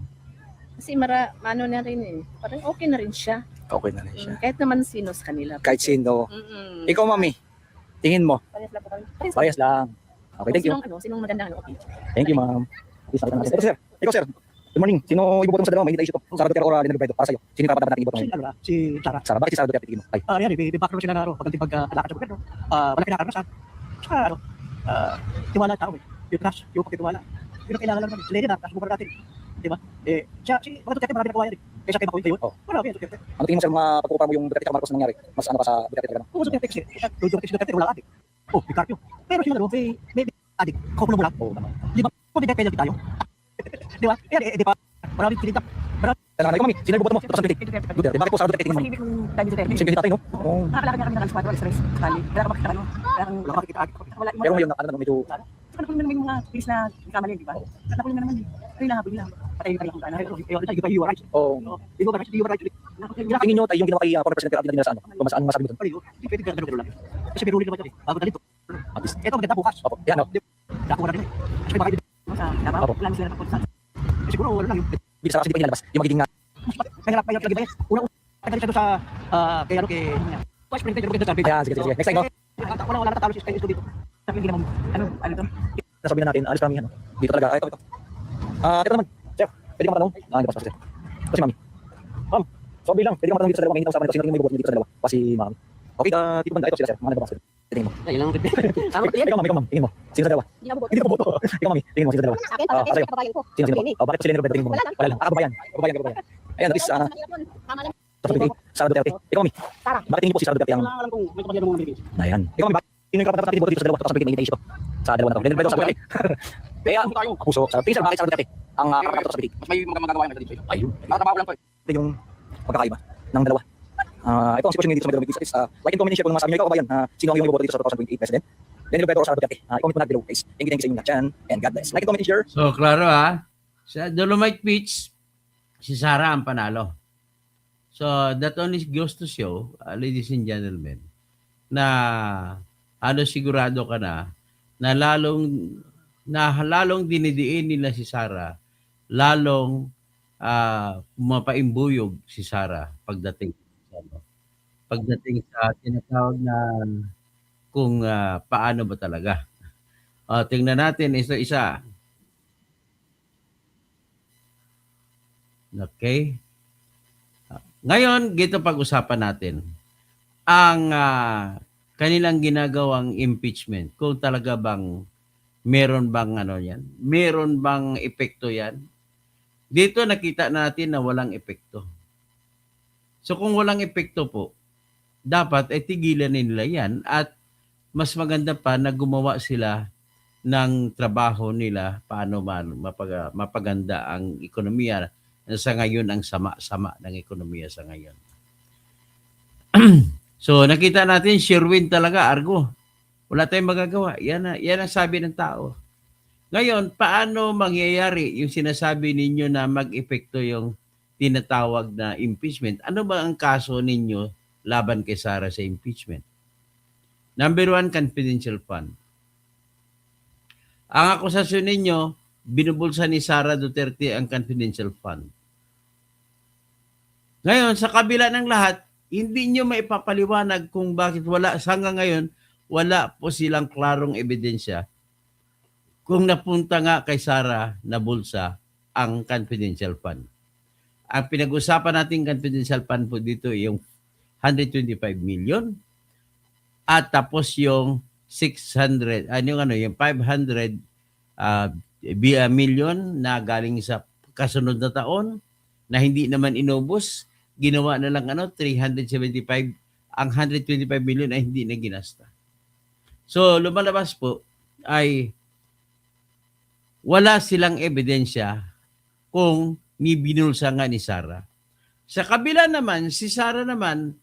Kasi ano na rin eh. Parang okay na rin siya. Okay na rin siya. Kahit naman sino sa kanila. Kahit sino. Mm-mm. Ikaw, mami, tingin mo? Parehas lang po kami. Parehas lang. Okay, thank you. Sinong maganda, okay. Thank you, ma'am. Ito, sir. Ikaw, sir. Good morning. Sino iboboto mo sa dalawa? May issue to. Sara Duterte or Leni Robredo? Para sa'yo. Sino yung karapat dapat nating iboto ngayon? Si Sara. Sara. Bakit si Sara Duterte tingin mo? Ay. Yan, may background sila na pagdating paglalakad sa gobyerno. Wala kinakaranasan. Saka tiwala tao eh. Yung trust, yung pagtitiwala. Yun ang kailangan lang naman. Sila na, trust bubar natin. Di ba? Si mga Duterte marami nagawa yan eh. Kaysa kay Makoy yun. Marami yan Duterte. Ano tingin mo, sir, pagkukumpara mo yung Duterte at Marcos nangyari? Mas ano ka sa Duterte ka na? Kung sa Duterte kasi, Duterte si Duterte wala adik. Di Carpio. Pero sila may adik. Kaupulo mo lang. Di ba? Kung hindi kaya tayo. Di ba? Di ba? Maraming pinita. Ikaw, mami, sino yung boboto mo? 2028. Duterte. Bakit po Sara Duterte tingin mo? Sino natin, no? Oo. Nakalakad nga kami ng Alas 4, Alas 3, Kali. Kaya ka makikita Wala makikita adik. Pero ngayon, medyo... Ano kung may mga bilis na kamali, di ba? Ano kung naman, ay nahabig lang. Patay yung kanyang kung You are right. Oo. You are right. Tingin nyo tayo yung ginawa kay former President Abdi na sa ano? Kung saan masabi mo doon? Hindi pwede ganun lang. Kasi may ruling naman yan eh. Bago na dito. At least. Ito maganda bukas. Opo. Yan, no? Dako na rin eh. Kasi bakit sa Davao, Opo. wala sila napapunta. siguro wala lang yung Hindi sa kasi di pa nilalabas. Yung magiging mahirap lagi ba yan? Unang tagal siya doon sa kay ano kay Vice President Robredo Salve. Ayan, sige, sige. Next time, no? Wala natatalo si Sky dito. Sabi nila mo, ano to? Nasabi na natin, alis kami, ano? Dito talaga. Ito. Ito naman. Chef, pwede ka matanong? Hindi pa sa chef. Ito si Mami. Ma'am, so bilang, pwede ka matanong dito sa dalawa. May usapan nito. Sino yung may bubuhat dito sa dalawa? Pa si Mami. Okay, Tito Banda, ito sila, chef. Mga nagpapasok. Tingin mo. Ayun lang. Ikaw, Mami, tingin mo. Sino sa dalawa? Hindi ka boto. Ikaw, Mami, tingin mo, sino sa dalawa? Akin, Sa'yo. kababayan ko. Sino? Bakit po si Leni Robredo tingin mo? Wala lang. Kababayan. Kababayan. Ayan, this Sara Duterte. Ikaw, Mami. Bakit tingin mo po si Sara Duterte ang... alam kung may kapatid ng mga Pilipino. Ayan. Ikaw, Mami, bakit sino yung karapat natin iboto dito sa dalawa? Tapos may issue to. Sa dalawa na to. Leni Robredo, Sara Duterte. Kaya, puso. Sa tingin, bakit Sara Duterte ang karapat sa Pilipinas? Mas may magagawa yung dito. Ayun. Natatrabaho ko lang to eh. Ito yung pagkakaiba ng dalawa. Ito ang sitwasyon dito sa Medellin. Like and comment and share kung masabi nyo. Ikaw, kabayan, sino ang iyong iboboto dito sa 2028 President? Leni Robredo or Sara Duterte? I-comment po na below, guys. Thank you sa inyo lahat dyan. And God bless. Like and comment and share. So, klaro sa Dolomite Beach, si Sara ang panalo. So, that only goes to show, ladies and gentlemen, na sigurado ka na lalong dinidiin nila si Sara, lalong mapaimbuyog si Sara pagdating sa tinatawag na kung paano ba talaga. Tingnan natin isa. Okay. Ngayon, gito pag-usapan natin ang kanilang ginagawang impeachment. Kung talaga bang meron bang yan? Meron bang epekto yan? Dito nakita natin na walang epekto. So kung walang epekto po, dapat ay tigilan nila yan at mas maganda pa na gumawa sila ng trabaho nila paano mapaganda ang ekonomiya sa ngayon, ang sama-sama ng ekonomiya sa ngayon. So nakita natin, Sherwin talaga, Argo. Wala tayong magagawa. Yan ang sabi ng tao. Ngayon, paano mangyayari yung sinasabi ninyo na mag-epekto yung tinatawag na impeachment? Ano ba ang kaso ninyo laban kay Sara sa impeachment? Number 1, confidential fund. Ang akusasyon ninyo, binubulsa ni Sara Duterte ang confidential fund. Ngayon, sa kabila ng lahat, hindi nyo maipapaliwanag kung bakit hanggang ngayon, wala po silang klarong ebidensya kung napunta nga kay Sara na bulsa ang confidential fund. Ang pinag-usapan natin confidential fund po dito yung 125 million at tapos yung 600, yung 500 million na galing sa kasunod na taon na hindi naman inubos, ginawa na lang 375, ang 125 million ay hindi na ginasta. So lumalabas po ay wala silang ebidensya kung binulsa nga ni Sara. Sa kabila naman, si Sara naman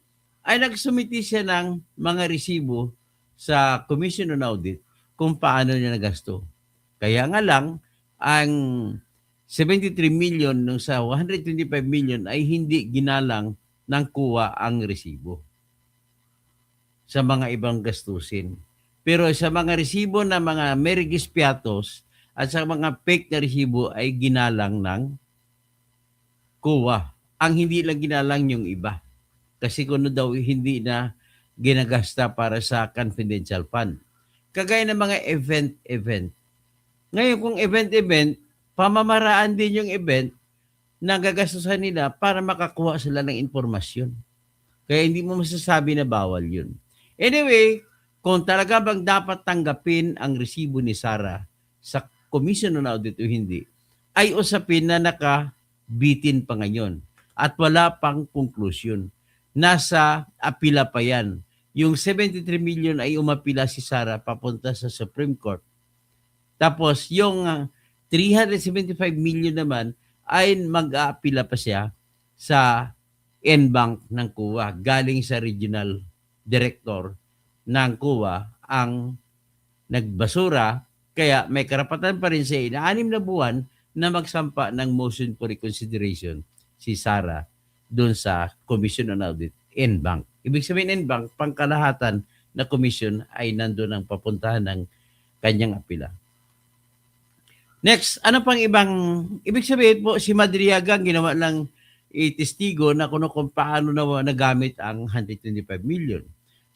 ay nagsumiti siya ng mga resibo sa Commission on Audit kung paano niya nagasto. Kaya nga lang, ang 73 million nung sa 125 million ay hindi ginalang ng kuwa ang resibo sa mga ibang gastusin. Pero sa mga resibo na mga merigis piatos at sa mga fake na resibo ay ginalang ng kuwa. Ang hindi lang ginalang yung iba. Kasi kung daw hindi na ginagasta para sa confidential fund. Kagaya ng mga event. Ngayon kung event, pamamaraan din yung event na gagastusan nila para makakuha sila ng informasyon. Kaya hindi mo masasabi na bawal yun. Anyway, kung talaga bang dapat tanggapin ang resibo ni Sara sa Commission on Audit o hindi, ay usapin na nakabitin pa ngayon at wala pang conclusion. Nasa apila pa yan. Yung 73 million ay umapila si Sara papunta sa Supreme Court. Tapos yung 375 million naman ay mag-aapila pa siya sa NBank ng COA. Galing sa regional director ng COA ang nagbasura. Kaya may karapatan pa rin siya na 6 na buwan na magsampa ng motion for reconsideration si Sara doon sa Commission on Audit, NBank. Ibig sabihin NBank, pangkalahatan na commission ay nandun ang papuntahan ng kanyang apila. Next, ano pang ibig sabihin po, si Madriaga ginawa lang testigo na kung paano na nagamit ang 125 million.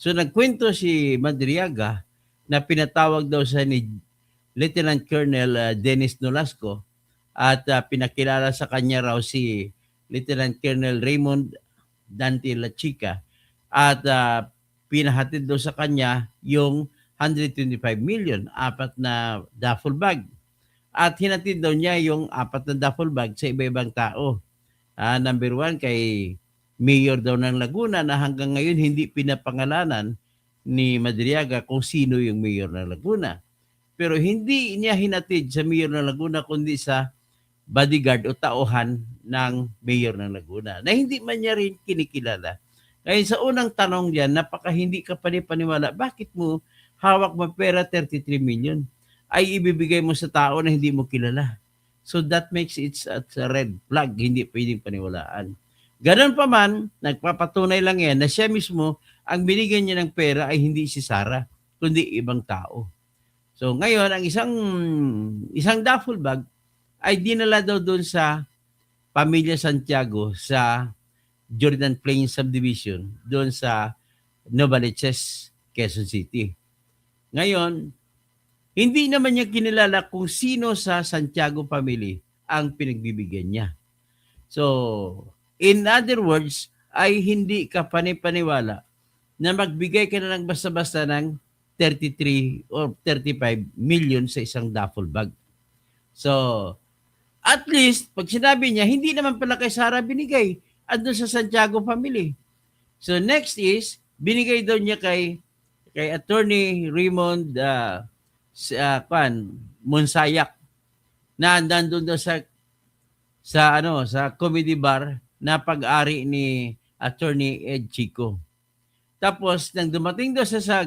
So nagkwento si Madriaga na pinatawag daw sa ni Lieutenant Colonel Dennis Nolasco at pinakilala sa kanya raw si Lieutenant Colonel Raymond Dante La Chica at pinahatid daw sa kanya yung 125 million, 4 na duffel bag. At hinatid daw niya yung 4 na duffel bag sa iba-ibang tao. Number 1 kay Mayor daw ng Laguna na hanggang ngayon hindi pinapangalanan ni Madriaga kung sino yung Mayor ng Laguna. Pero hindi niya hinatid sa Mayor ng Laguna kundi sa bodyguard o tauhan ng Mayor ng Laguna na hindi man niya rin kinikilala. Ngayon sa unang tanong diyan, napaka hindi ka panipaniwala, bakit mo hawak mo pera 33 million ay ibibigay mo sa tao na hindi mo kilala? So that makes it a red flag, hindi pwedeng paniwalaan. Ganun pa man, nagpapatunay lang yan na siya mismo ang binigyan niya ng pera ay hindi si Sara, kundi ibang tao. So ngayon, ang isang duffel bag ay dinala daw doon sa Pamilya Santiago sa Jordan Plains Subdivision, doon sa Novaliches, Quezon City. Ngayon, hindi naman niya kinilala kung sino sa Santiago family ang pinagbibigyan niya. So, in other words, ay hindi ka panipaniwala na magbigay ka na ng basta-basta ng 33 or 35 million sa isang duffel bag. So, at least, pag sinabi niya, hindi naman pala kay Sara binigay, andun sa Santiago family. So, next is, binigay daw niya kay Attorney Raymond Monsayak na nandun daw sa comedy bar na pag-ari ni Attorney Ed Chico. Tapos, nang dumating daw sa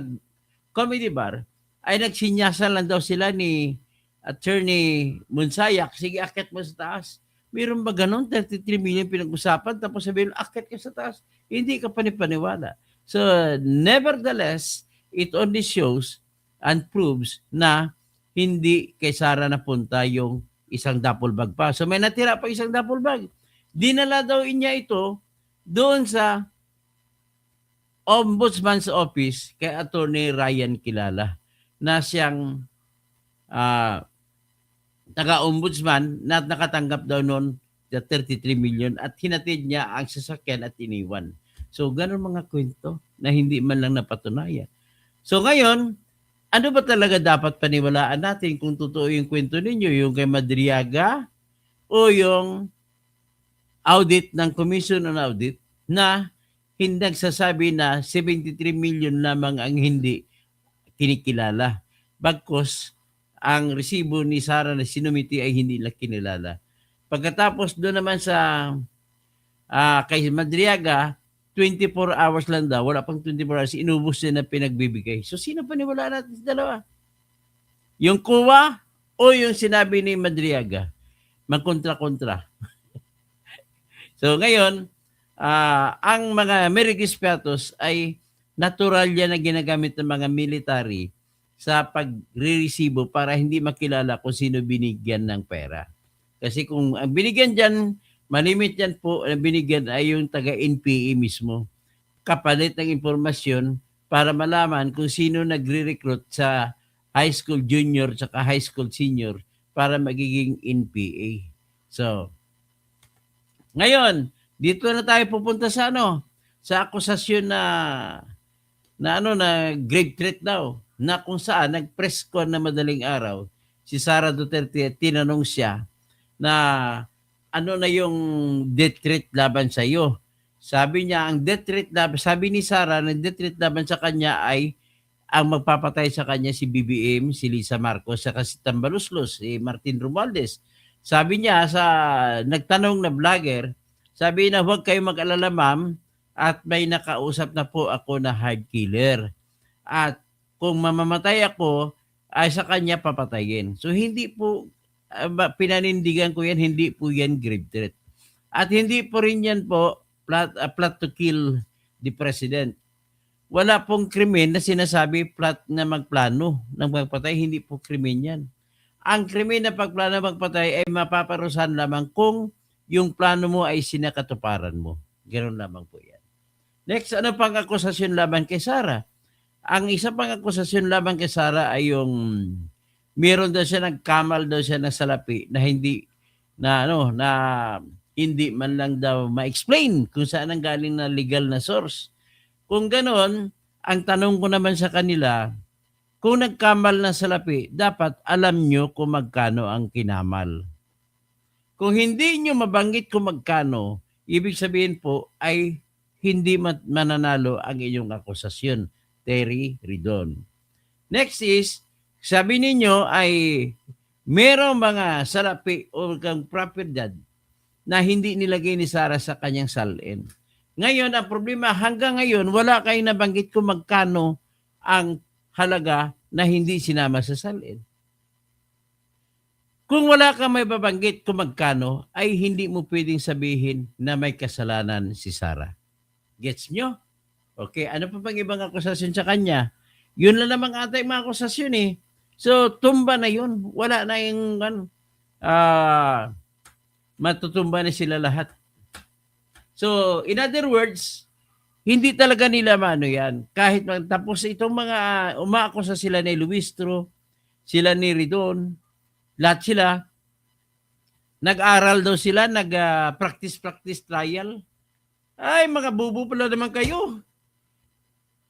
comedy bar, ay nagsinyasan lang daw sila ni Attorney Monsayak, sige, akit mo sa taas. Mayroon ba ganun? 33 million pinag-usapan, tapos sabihin, akit ka sa taas. Hindi ka panipaniwala. So, nevertheless, it only shows and proves na hindi kay Sara napunta yung isang duffel bag pa. So, may natira pa isang duffel bag. Dinala daw niya ito doon sa Ombudsman's Office kay Attorney Ryan Kilala na siyang taga-ombudsman na nakatanggap daw noon ng 33 million at hinatid niya ang sasakyan at iniwan. So, ganun mga kwento na hindi man lang napatunayan. So, ngayon, ano ba talaga dapat paniwalaan natin kung totoo yung kwento ninyo? Yung kay Madriaga o yung audit ng Commission on Audit na hindi nagsasabi na 73 million lamang ang hindi kinikilala. Bagkus, ang resibo ni Sara na sinumiti ay hindi lang kinilala. Pagkatapos doon naman sa kay Madriaga, 24 hours lang daw, wala pang 24 hours, inubos niya na pinagbibigay. So sino paniwala natin sa dalawa? Yung kuwa o yung sinabi ni Madriaga? magkontra-kontra. So ngayon, ang mga Merigis Piatos ay natural yan na ginagamit ng mga military sa pagre-resibo para hindi makilala kung sino binigyan ng pera. Kasi kung ang binigyan dyan, malimit yan po, ang binigyan ay yung taga-NPA mismo. Kapalit ng impormasyon para malaman kung sino nagre-recruit sa high school junior at high school senior para magiging NPA. So, ngayon, dito na tayo pupunta sa sa akusasyon na grave threat daw, na kung saan nag-press con na madaling araw si Sara Duterte at tinanong siya na ano na yung death threat laban sa iyo. Sabi niya, ang death threat laban, sabi ni Sara, ang death threat laban sa kanya ay ang magpapatay sa kanya si BBM, si Lisa Marcos, saka si Tambaluslos, si Martin Romualdez. Sabi niya sa nagtanong na vlogger, sabi na huwag kayo mag-alala ma'am at may nakausap na po ako na hard killer. At kung mamamatay ako, ay sa kanya papatayin. So hindi po, pinanindigan ko yan, hindi po yan grave threat. At hindi po rin yan po plot to kill the president. Wala pong krimen na sinasabi plot na magplano ng magpatay, hindi po krimen yan. Ang krimen na pagplano magpatay ay mapaparusahan lamang kung yung plano mo ay sinakatuparan mo. Ganoon lamang po yan. Next, ano pang akusasyon laban kay Sara? Ang isa pang akusasyon laban kay Sara ay yung meron daw siya, nagkamal daw siya ng salapi na hindi hindi man lang daw ma-explain kung saan ang galing na legal na source. Kung ganoon, ang tanong ko naman sa kanila, kung nagkamal na salapi, dapat alam nyo kung magkano ang kinamal. Kung hindi nyo mabanggit kung magkano, ibig sabihin po ay hindi mananalo ang inyong akusasyon. Terry Ridon. Next is, sabi ninyo ay merong mga salapi o kang propiedad na hindi nilagay ni Sara sa kanyang salin. Ngayon, ang problema, hanggang ngayon, wala kayong nabanggit kung magkano ang halaga na hindi sinama sa salin. Kung wala kang may babanggit kung magkano, ay hindi mo pwedeng sabihin na may kasalanan si Sara. Gets nyo? Okay, ano pa pang ibang akusasyon sa kanya? Yun lang namang atay mga akusasyon eh. So, tumba na yun. Wala na yung matutumba na sila lahat. So, in other words, hindi talaga nila maano yan. Kahit tapos itong mga umaakusa sila ni Luistro, sila ni Ridon, lahat sila, nag-aral daw sila, nag-practice trial. Ay, mga bubo pala naman kayo.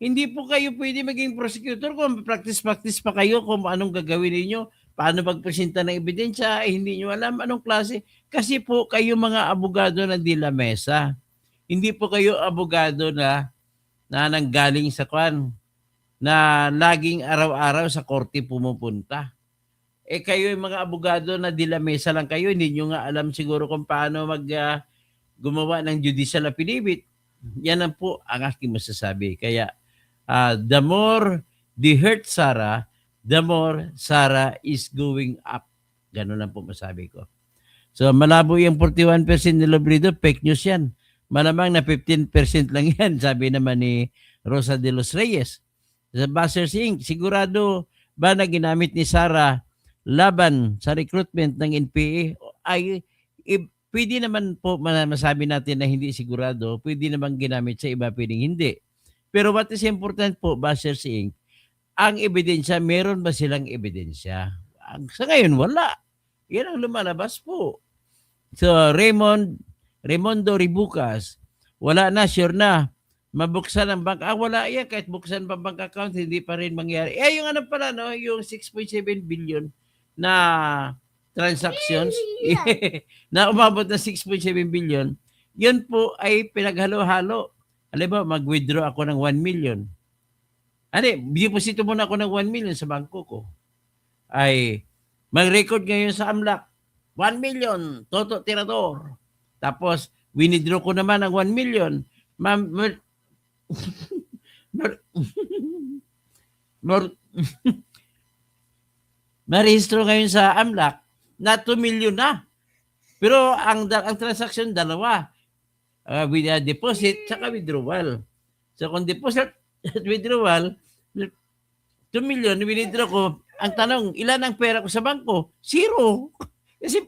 Hindi po kayo pwede maging prosecutor kung practice pa kayo kung anong gagawin niyo, paano magpresenta ng ebidensya, hindi niyo alam anong klase. Kasi po kayo mga abogado na di la mesa. Hindi po kayo abogado na nanggaling sa kwan, na laging araw-araw sa korte pumupunta. Kayo yung mga abogado na di la mesa lang kayo, hindi niyo nga alam siguro kung paano gumawa ng judicial affidavit. Yan ang po ang aking masasabi. Kaya, the more they hurt Sara, the more Sara is going up. Ganun lang po masabi ko. So, malabo yung 41% ni Lobredo, fake news yan. Malamang na 15% lang yan, sabi naman ni Rosa de los Reyes. Sa Buzzer Inc., sigurado ba na ginamit ni Sara laban sa recruitment ng NPA? Ay, pwede naman po masabi natin na hindi sigurado, pwede naman ginamit sa iba, pwedeng hindi. Pero what is important po, Buzzer Inc., ang ebidensya, meron ba silang ebidensya? Sa ngayon, wala. Yan ang lumalabas po. So, Raimundo Ribucas, wala na, sure na. Mabuksan ang bank. Wala yan. Kahit buksan pa bank account, hindi pa rin mangyari. Yung ano pala, no? Yung 6.7 billion na transactions na umabot na 6.7 billion, yun po ay pinaghalo-halo. Alam mo, mag-withdraw ako ng 1 million. Deposito muna ako ng 1 million sa bangko ko. Ay, mag-record ngayon sa AMLAC, 1 million, Toto Tirador. Tapos, winidraw ko naman ang 1 million. Marehistro ngayon sa AMLAC na 2 million na. Pero ang transaction dalawa, with deposit saka withdrawal. So kung deposit at withdrawal, 2 million winidraw ko. Ang tanong, ilan ang pera ko sa bangko? 0. Kasi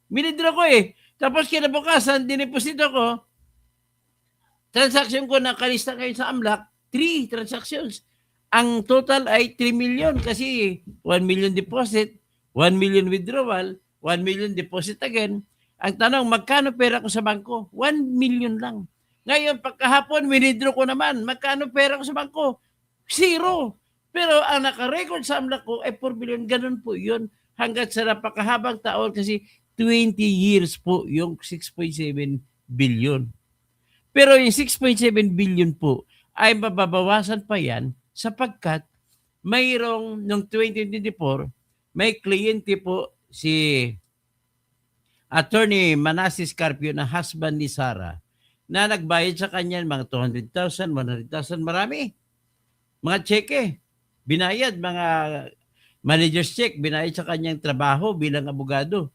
winidraw ko eh. Tapos kinabukasan, dineposito ko, transaction ko nakalista kayo sa AMLAC, 3 transactions. Ang total ay 3 million kasi 1 million deposit, 1 million withdrawal, 1 million deposit again. Ang tanong, magkano pera ko sa bangko? 1 million lang. Ngayon, pagkahapon, winidraw ko naman. Magkano pera ko sa bangko? 0. Pero ang nakarecord sa AMLAC ko ay 4 million. Ganun po yun. Hanggat sa napakahabang taon kasi 20 years po yung 6.7 billion. Pero yung 6.7 billion po ay mababawasan pa yan sapagkat mayroong noong 2024, may kliyente po si Attorney Manasseh Carpio na husband ni Sara na nagbayad sa kanya mga 200,000, 100,000, marami. Mga cheque, binayad, mga manager's check, binayad sa kanyang trabaho bilang abogado.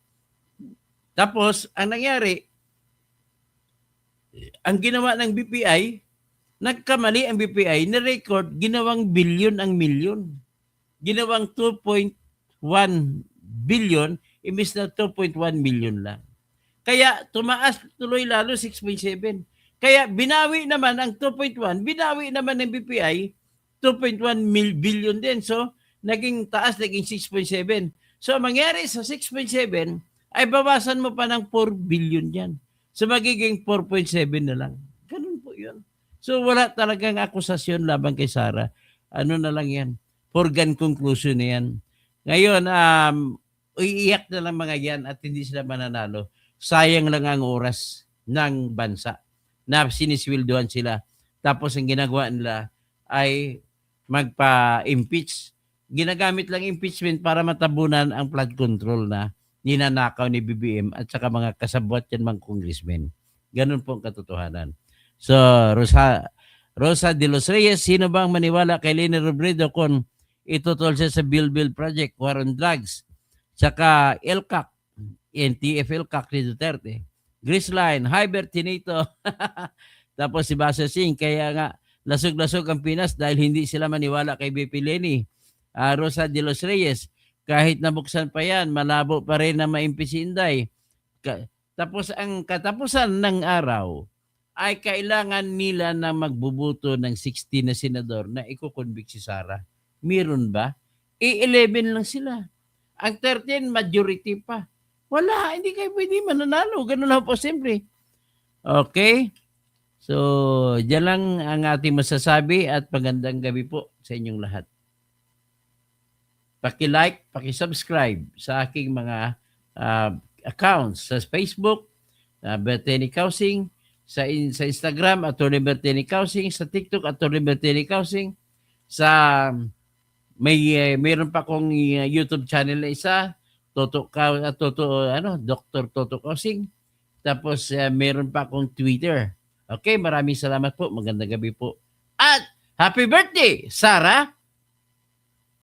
Tapos, ang nangyari, ang ginawa ng BPI, nagkamali ang BPI, na-record, ginawang billion ang milyon. Ginawang 2.1 billion, imbis na 2.1 million lang. Kaya tumaas tuloy lalo 6.7. Kaya binawi naman ang 2.1, binawi naman ng BPI 2.1 billion din. So, naging taas, naging 6.7. So, ang mangyari sa 6.7 ay bawasan mo pa ng 4 billion yan. So, magiging 4.7 na lang. Ganun po yun. So, wala talagang akusasyon laban kay Sara. Ano na lang yan? Foregone conclusion na yan. Ngayon, iiyak na lang mga yan at hindi sila mananalo. Sayang lang ang oras ng bansa na siniswildohan sila. Tapos ang ginagawa nila ay magpa-impeach. Ginagamit lang impeachment para matabunan ang flood control na ninanakaw ni BBM at saka mga kasabwat yan mga congressmen. Ganun po ang katotohanan. So, Rosa de los Reyes, sino bang maniwala kay Leni Robredo kung itutol siya sa Bill Project, War on Drugs, saka LCAC, NTF LCAC ni Duterte, Grisline, Hybert Tinito, tapos si Basa Singh, kaya nga lasog-lasog ang Pinas dahil hindi sila maniwala kay BP Leni. Rosa de los Reyes, kahit nabuksan pa yan, malabo pa rin na ma-impeach si Inday. Tapos ang katapusan ng araw ay kailangan nila na magbubuto ng 60 na senador na iko-convict si Sara. Meron ba? 11 lang sila. Ang 13, majority pa. Wala, hindi kayo pwede mananalo. Ganun lang po, simple. Okay? So, dyan lang ang ating masasabi at magandang gabi po sa inyong lahat. Paki-like, paki-subscribe sa aking mga accounts sa Facebook, Berteni Kausing, sa Instagram, Atty. Berteni Kausing, sa TikTok, Atty. Berteni Kausing, sa mayroon pa akong YouTube channel na isa, Dr. Toto Kausing. Tapos mayroon pa akong Twitter. Okay, maraming salamat po. Magandang gabi po. At happy birthday, Sara!